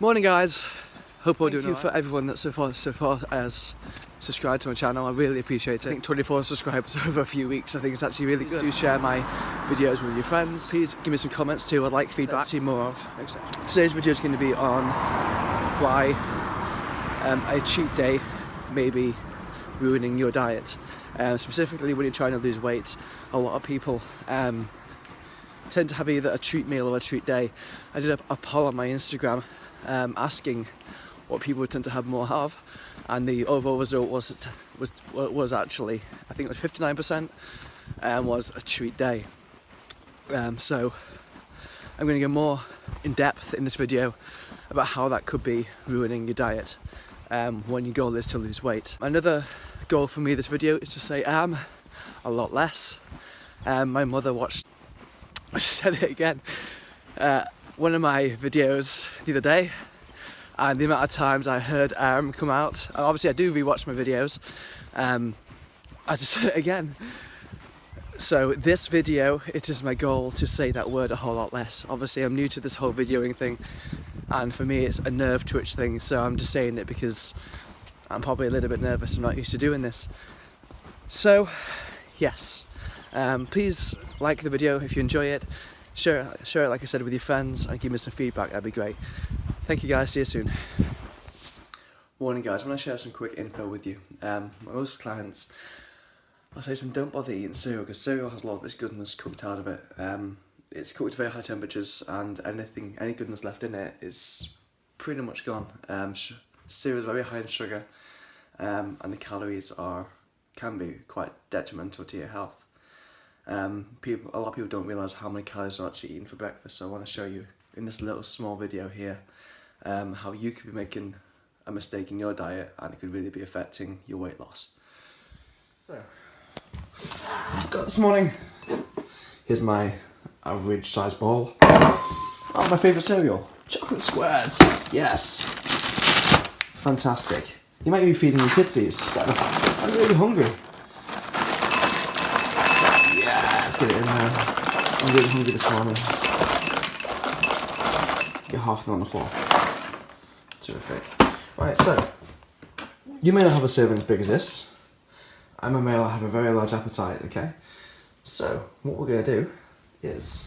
Morning guys, hope all doing well. Thank you for everyone that so far has subscribed to my channel. I really appreciate it. I think 24 subscribers over a few weeks. I think it's actually really good. Do share my videos with your friends. Please give me some comments too. I'd like feedback to see more of, etc. Today's video is going to be on why a cheat day may be ruining your diet. Specifically when you're trying to lose weight, a lot of people tend to have either a treat meal or a treat day. I did a poll on my Instagram asking what people would tend to have more of, and the overall result was actually, I think it was 59%, was a treat day. So I'm going to go more in depth in this video about how that could be ruining your diet when your goal is to lose weight. Another goal for me this video is to say a lot less. My mother watched, I just said it again, one of my videos the other day, and the amount of times I heard come out. Obviously I do rewatch my videos. I just said it again. So this video, it is my goal to say that word a whole lot less. Obviously I'm new to this whole videoing thing, and for me it's a nerve twitch thing, so I'm just saying it because I'm probably a little bit nervous. I'm not used to doing this. So yes, please like the video if you enjoy it. Share it, like I said, with your friends, and give me some feedback. That'd be great. Thank you guys, see you soon. Morning guys, I want to share some quick info with you. Most clients, I'll say to them, don't bother eating cereal, because cereal has a lot of its goodness cooked out of it. It's cooked at very high temperatures, and any goodness left in it is pretty much gone. Cereal is very high in sugar, and the calories can be quite detrimental to your health. A lot of people don't realise how many calories they're actually eating for breakfast, so I want to show you in this little small video here how you could be making a mistake in your diet, and it could really be affecting your weight loss. So, got this morning, here's my average size bowl. Oh, my favourite cereal, chocolate squares, yes, fantastic. You might be feeding your kids these, so I'm really hungry. Let's get it in there. I'm really hungry this morning. Get half of them on the floor. Terrific. Right, so you may not have a serving as big as this. I'm a male, I have a very large appetite, okay? So what we're going to do is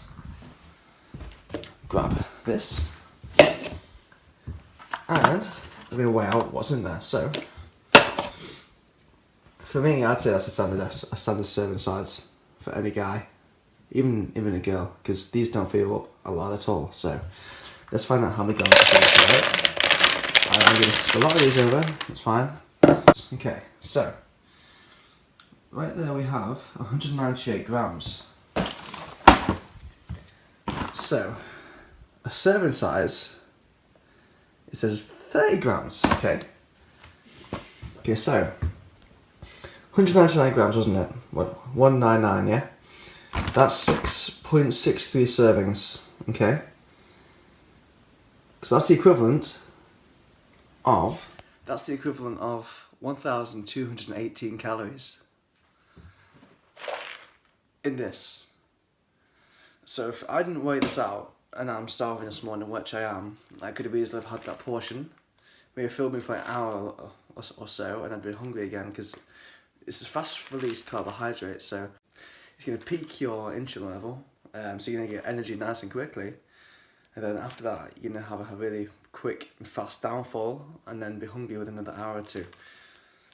grab this, and we're going to weigh out what's in there. So for me, I'd say that's a standard serving size for any guy, even a girl, because these don't fill up a lot at all. So let's find out how many grams it. I'm going to split a lot of these over, that's fine. Okay, so right there we have 198 grams. So a serving size, it says 30 grams, okay? Okay, so 199 grams, wasn't it? What? 199, yeah? That's 6.63 servings, okay? So that's the equivalent of 1,218 calories in this. So if I didn't weigh this out and I'm starving this morning, which I am, I could have easily had that portion, maybe filled me for an hour or so, and I'd be hungry again, because it's a fast release carbohydrate, so it's going to peak your insulin level, so you're going to get energy nice and quickly, and then after that you're going to have a really quick and fast downfall, and then be hungry within another hour or two.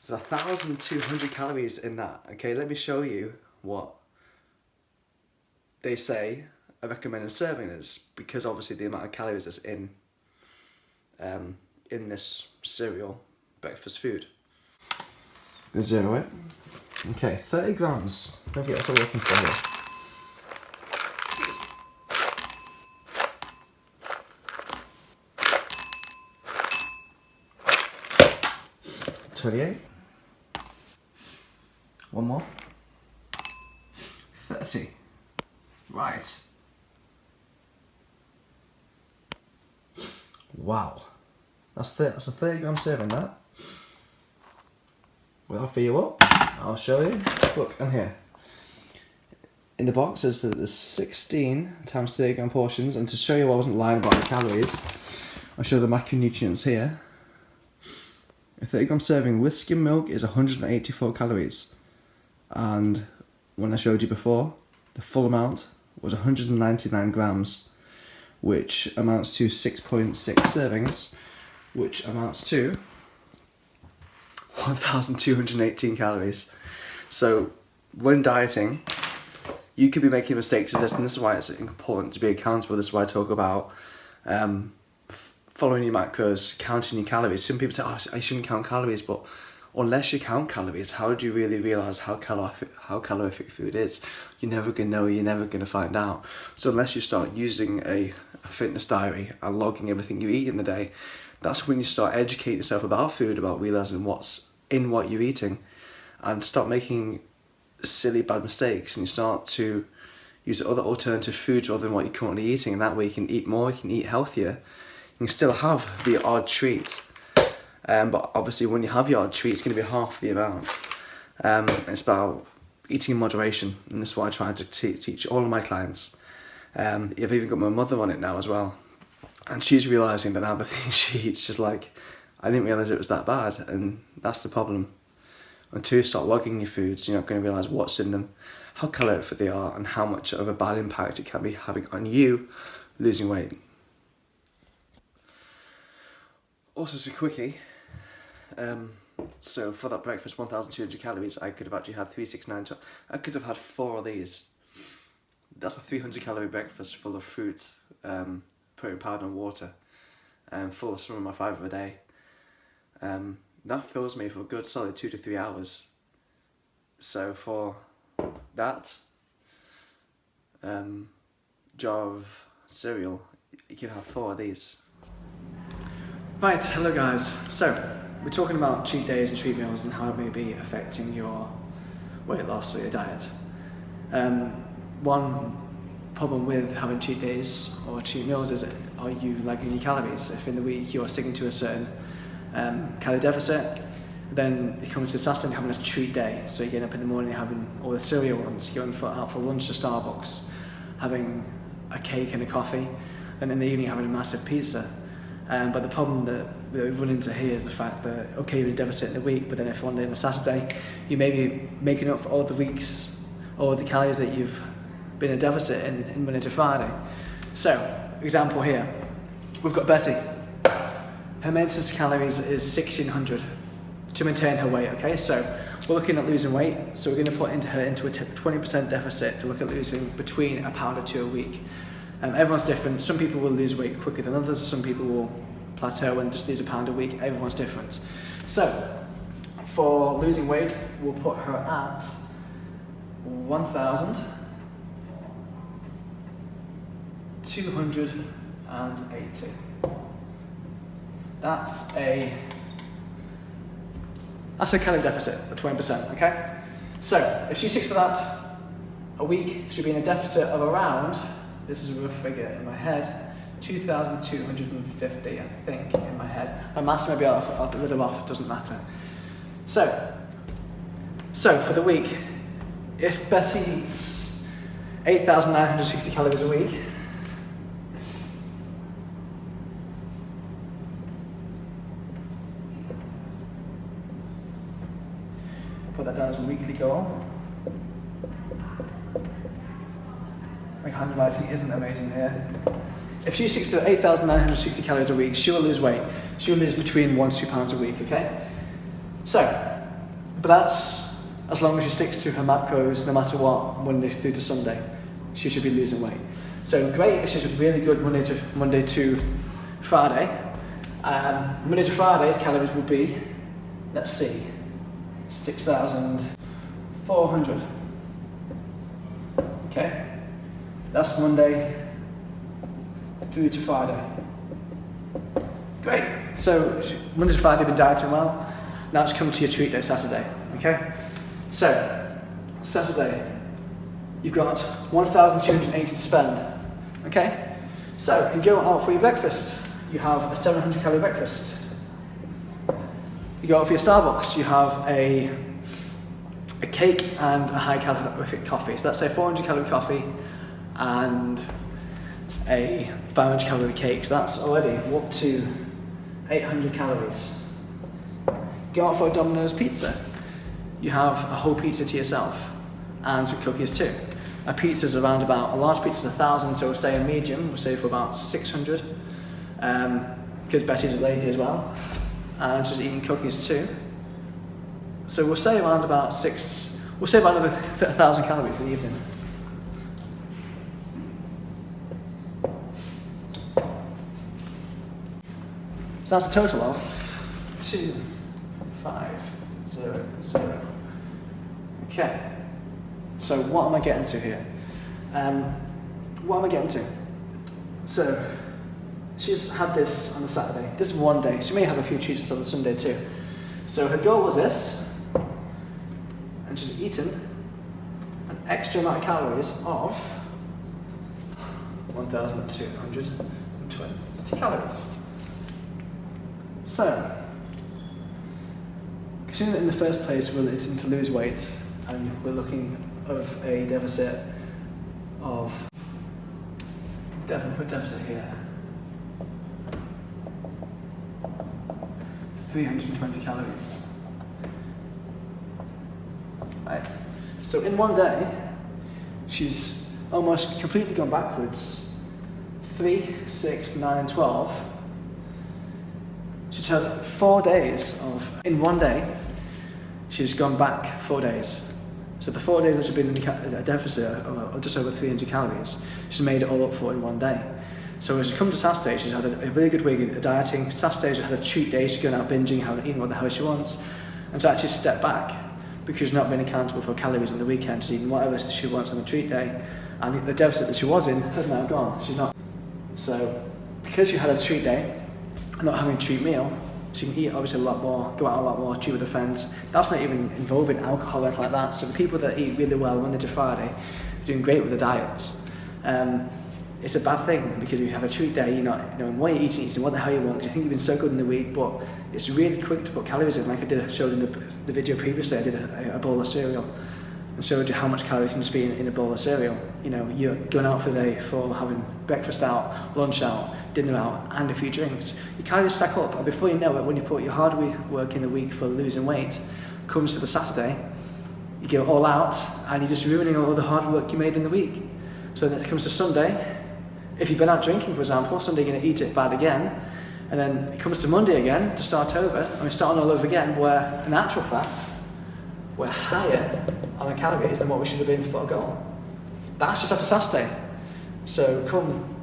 So 1,200 calories in that. Okay, let me show you what they say a recommended serving is, because obviously the amount of calories that's in this cereal breakfast food. Zero it. Okay, 30 grams. Don't forget, that's what we're looking for here. $28. One more. 30. Right. Wow. That's a 30 gram serving, that. Will I fill you up? I'll show you. Look, in here. In the box says that there's 16 times 30 gram portions, and to show you I wasn't lying about the calories, I'll show the macronutrients here. A 30-gram serving with skim milk is 184 calories. And when I showed you before, the full amount was 199 grams, which amounts to 6.6 servings, which amounts to 1,218 calories. So when dieting, you could be making mistakes with this, and this is why it's important to be accountable. This is why I talk about following your macros, counting your calories. Some people say, oh, I shouldn't count calories, but unless you count calories, how do you really realise how calorific food is? You're never going to know, you're never going to find out. So unless you start using a fitness diary and logging everything you eat in the day, that's when you start educating yourself about food, about realising what's in what you're eating, and start making silly bad mistakes, and you start to use other alternative foods other than what you're currently eating, and that way you can eat more, you can eat healthier, you can still have the odd treat, but obviously when you have your odd treat, it's going to be half the amount. It's about eating in moderation, and this is what I try to teach all of my clients. I've even got my mother on it now as well, and she's realising that now the things she eats, just like, I didn't realise it was that bad, and that's the problem. Until you start logging your foods, you're not going to realise what's in them, how calorific they are, and how much of a bad impact it can be having on you losing weight. Also, as a quickie, so for that breakfast, 1,200 calories, I could have actually had 369. I could have had 4 of these. That's a 300 calorie breakfast full of fruit, protein powder and water, full of some of my fibre a day. That fills me for a good solid 2 to 3 hours. So for that jar of cereal, you can have 4 of these. Right, hello guys. So we're talking about cheat days and cheat meals and how it may be affecting your weight loss or your diet. One problem with having cheat days or cheat meals is, are you lagging your calories? If in the week you're sticking to a certain calorie deficit, then you come to Saturday and you're having a treat day. So you're getting up in the morning, having all the cereal ones, going out for lunch to Starbucks, having a cake and a coffee, and in the evening having a massive pizza. But the problem that we run into here is the fact that, okay, you're in a deficit in the week, but then if one day on a Saturday, you may be making up for all the weeks, or the calories that you've been in a deficit in Monday to Friday. So, example here, we've got Betty. Her maintenance calories is 1,600 to maintain her weight, okay? So we're looking at losing weight, so we're going to put her into a 20% deficit to look at losing between a pound or 2 a week. Everyone's different. Some people will lose weight quicker than others. Some people will plateau and just lose a pound a week. Everyone's different. So for losing weight, we'll put her at 1,280. That's a calorie deficit of 20%, okay? So if she sticks to that a week, she'll be in a deficit of around, this is a rough figure in my head, 2,250, I think, in my head. My maths may be off, a little off, it doesn't matter. So for the week, if Betty eats 8,960 calories a week, put that down as a weekly goal. My handwriting isn't amazing here. If she sticks to 8,960 calories a week, she will lose weight. She will lose between 1 to 2 pounds a week, okay? So, but that's as long as she sticks to her macros no matter what, Monday through to Sunday. She should be losing weight. So great if she's really good Monday to Friday. Monday to Friday's calories will be, let's see, 6,400. Okay? That's Monday through to Friday. Great. So Monday to Friday, you've been dieting well. Now it's come to your treat day, Saturday. Okay? So, Saturday, you've got 1,280 to spend. Okay? So, you go out for your breakfast. You have a 700 calorie breakfast. You go out for your Starbucks. You have a cake and a high calorific coffee. So let's say 400 calorie coffee and a 500 calorie cake, so that's already up to 800 calories. Go out for a Domino's pizza. You have a whole pizza to yourself, and some cookies too. A pizza's around about, a large pizza's 1,000, so we'll say a medium, we'll say for about 600. Because Betty's a lady as well, and she's eating cookies too. So we'll say around about we'll say about another 1,000 calories in the evening. So that's a total of 2,500. Okay, so what am I getting to here? So, she's had this on the Saturday. This is one day. She may have a few treats on the Sunday too. So her goal was this, and she's eaten an extra amount of calories of 1,220 calories. So, considering that in the first place we're looking to lose weight, and we're looking of a deficit of, definitely put deficit here, 320 calories. Right. So in one day, she's almost completely gone backwards. 3, 6, 9, 12. She's had 4 days of, in one day, she's gone back 4 days. So the 4 days that she's been in a deficit of just over 300 calories, she's made it all up for in one day. So as she comes to Saturday, she's had a really good week of dieting. Saturday, she's had a treat day, she's going out binging, having eaten what the hell she wants. And to actually step back, because she's not been accountable for calories on the weekend, she's eating whatever she wants on the treat day, and the deficit that she was in has now gone. She's not. So because she had a treat day, not having a treat meal, she can eat obviously a lot more, go out a lot more, treat with her friends. That's not even involving alcohol or anything like that. So the people that eat really well Monday to Friday are doing great with their diets. It's a bad thing because if you have a treat day, you're not knowing what you're eating what the hell you want, because you think you've been so good in the week, but it's really quick to put calories in. Like I showed in the video previously, I did a bowl of cereal and showed you how much calories can just be in a bowl of cereal. You know, you're going out for the day for having breakfast out, lunch out, dinner out, and a few drinks. Your calories stack up, and before you know it, when you put your hard work in the week for losing weight, comes to the Saturday, you go all out, and you're just ruining all the hard work you made in the week. So then it comes to Sunday. If you've been out drinking, for example, Sunday you're going to eat it bad again, and then it comes to Monday again to start over, and we're starting all over again, where in actual fact, we're higher on the calories than what we should have been for a goal. That's just after Saturday. So come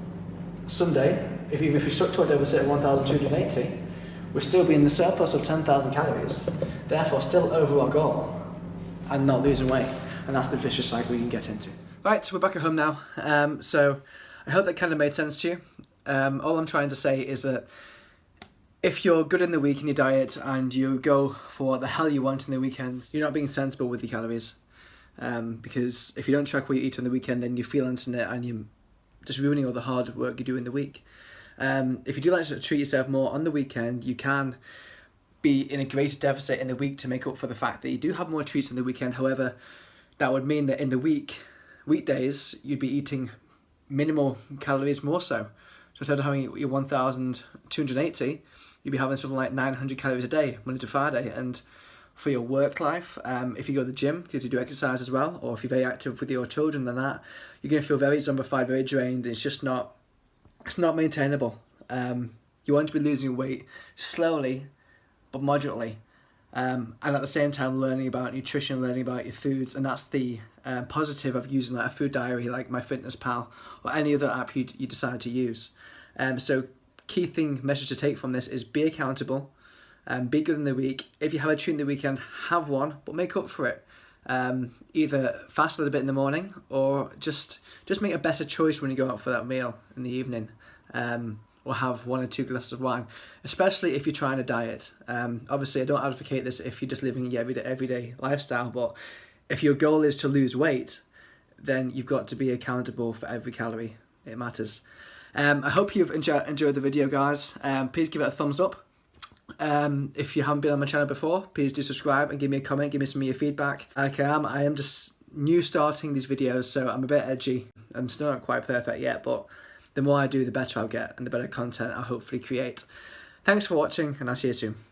Sunday, even if we stuck to a deficit of 1,280, we're still being in the surplus of 10,000 calories, therefore still over our goal, and not losing weight, and that's the vicious cycle we can get into. Right, so we're back at home now, so I hope that kind of made sense to you. All I'm trying to say is that if you're good in the week in your diet and you go for what the hell you want in the weekends, you're not being sensible with your calories. Because if you don't track what you eat on the weekend, then you're freelancing it and you're just ruining all the hard work you do in the week. If you do like to treat yourself more on the weekend, you can be in a greater deficit in the week to make up for the fact that you do have more treats on the weekend. However, that would mean that in the weekdays, you'd be eating minimal calories more so. So instead of having your 1,280, you'd be having something like 900 calories a day, Monday to Friday. And for your work life, if you go to the gym, because you do exercise as well, or if you're very active with your children, then that, you're going to feel very zombified, very drained. It's just not, it's not maintainable. You want to be losing weight slowly, but moderately. And at the same time learning about nutrition, learning about your foods, and that's the positive of using like a food diary like MyFitnessPal or any other app you decide to use. So key message to take from this is be accountable, be good in the week. If you have a treat in the weekend, have one, but make up for it. Either fast a little bit in the morning or just make a better choice when you go out for that meal in the evening. Or have 1 or 2 glasses of wine, especially if you're trying to diet. Obviously, I don't advocate this if you're just living your everyday lifestyle, but if your goal is to lose weight, then you've got to be accountable for every calorie. It matters. I hope you've enjoyed the video, guys. Please give it a thumbs up. If you haven't been on my channel before, please do subscribe and give me a comment, give me some of your feedback. Like I am just starting these videos, so I'm a bit edgy. I'm still not quite perfect yet, but the more I do, the better I'll get and the better content I'll hopefully create. Thanks for watching, and I'll see you soon.